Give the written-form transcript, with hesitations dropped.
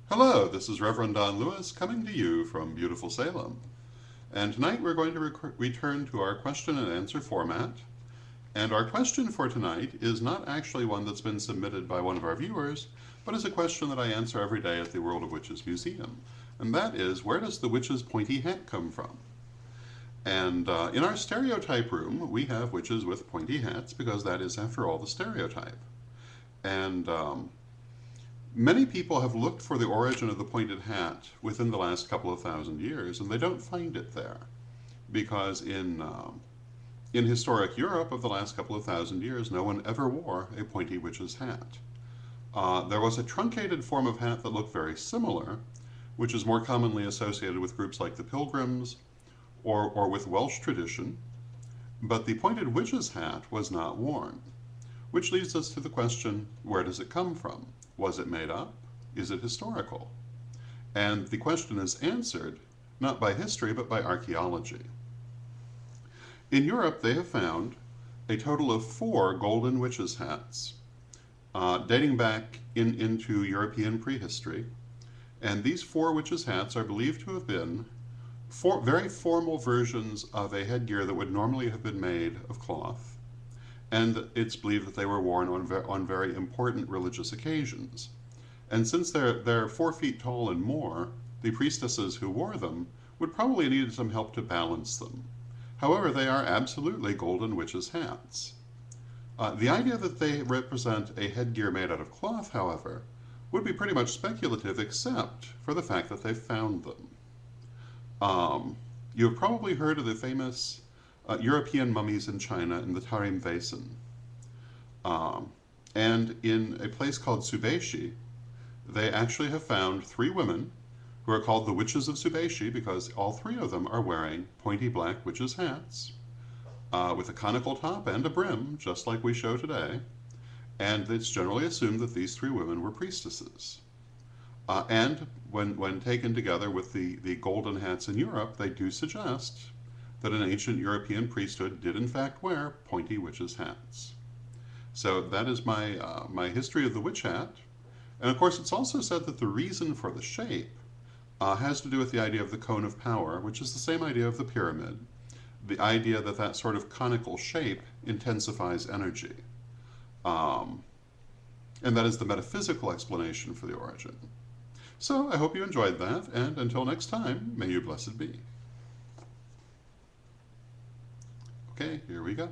Hello, this is Reverend Don Lewis coming to you from beautiful Salem. And tonight we're going to return to our question and answer format. And our question for tonight is not actually one that's been submitted by one of our viewers, but is a question that I answer every day at the World of Witches Museum. And that is, where does the witch's pointy hat come from? And in our stereotype room, we have witches with pointy hats because that is, after all, the stereotype. And many people have looked for the origin of the pointed hat within the last couple of thousand years, and they don't find it there. Because in historic Europe of the last couple of thousand years, no one ever wore a pointy witch's hat. There was a truncated form of hat that looked very similar, which is more commonly associated with groups like the Pilgrims or with Welsh tradition, but the pointed witch's hat was not worn. Which leads us to the question, where does it come from? Was it made up? Is it historical? And the question is answered not by history, but by archaeology. In Europe, they have found a total of 4 golden witches' hats, dating back into European prehistory. And these 4 witches' hats are believed to have been very formal versions of a headgear that would normally have been made of cloth. And it's believed that they were worn on very important religious occasions. And since they're 4 feet tall and more, the priestesses who wore them would probably need some help to balance them. However, they are absolutely golden witches' hats. The idea that they represent a headgear made out of cloth, however, would be pretty much speculative except for the fact that they found them. You've probably heard of the famous European mummies in China in the Tarim Basin. And in a place called Subeshi, they actually have found 3 women who are called the Witches of Subeshi because all 3 of them are wearing pointy black witches' hats with a conical top and a brim, just like we show today. And it's generally assumed that these 3 women were priestesses. And when taken together with the golden hats in Europe, they do suggest that an ancient European priesthood did in fact wear pointy witches' hats. So that is my history of the witch hat. And of course, it's also said that the reason for the shape has to do with the idea of the cone of power, which is the same idea of the pyramid. The idea that that sort of conical shape intensifies energy. And that is the metaphysical explanation for the origin. So I hope you enjoyed that, and until next time, may you blessed be. Okay, here we go.